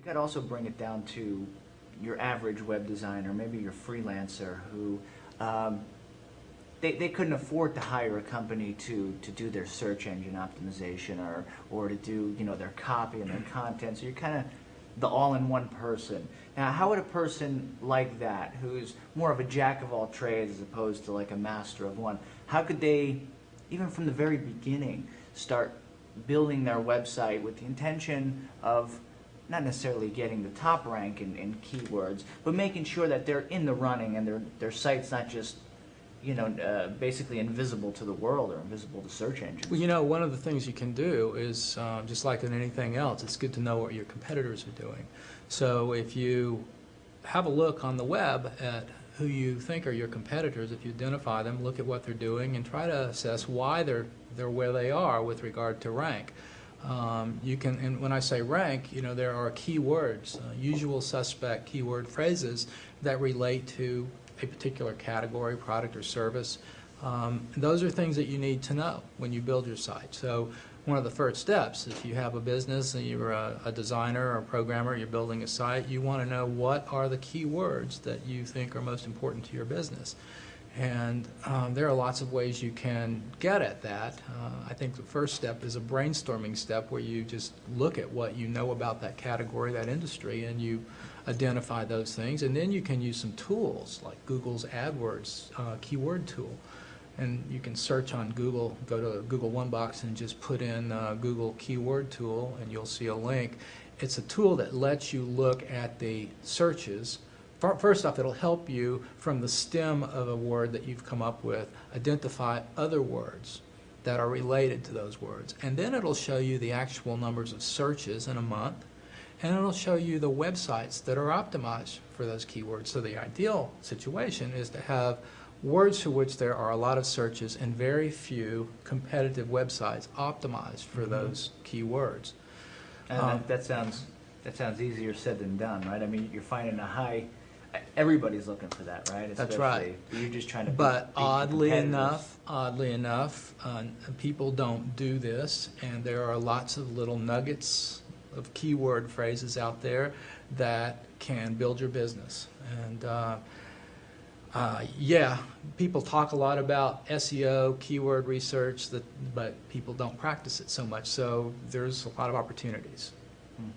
we got to also bring it down to your average web designer, maybe your freelancer who they couldn't afford to hire a company to do their search engine optimization or to do their copy and their content. So you're kind of the all-in-one person. Now, how would a person like that, who's more of a jack of all trades as opposed to like a master of one, how could they, even from the very beginning, start building their website with the intention of not necessarily getting the top rank in keywords, but making sure that they're in the running and their site's not just basically invisible to the world or invisible to search engines? Well, one of the things you can do is, just like in anything else, it's good to know what your competitors are doing. So if you have a look on the web at who you think are your competitors, if you identify them, look at what they're doing, and try to assess why they're where they are with regard to rank. You can, and when I say rank, there are keywords, usual suspect keyword phrases that relate to a particular category, product, or service. Those are things that you need to know when you build your site. So one of the first steps, if you have a business and you're a designer or a programmer, you're building a site, you want to know what are the keywords that you think are most important to your business. And there are lots of ways you can get at that. I think the first step is a brainstorming step where you just look at what you know about that category, that industry, and you identify those things. And then you can use some tools like Google's AdWords keyword tool. And you can search on Google, go to Google One Box and just put in Google keyword tool and you'll see a link. It's a tool that lets you look at the searches. First off, it'll help you from the stem of a word that you've come up with identify other words that are related to those words. And then it'll show you the actual numbers of searches in a month, and it'll show you the websites that are optimized for those keywords. So the ideal situation is to have words for which there are a lot of searches and very few competitive websites optimized for those keywords. And that sounds easier said than done, right? I mean, you're finding a high. Everybody's looking for that, right? That's right. You're just trying to. But oddly enough, people don't do this, and there are lots of little nuggets of keyword phrases out there that can build your business. And yeah, people talk a lot about SEO, keyword research, but people don't practice it so much. So there's a lot of opportunities. Hmm.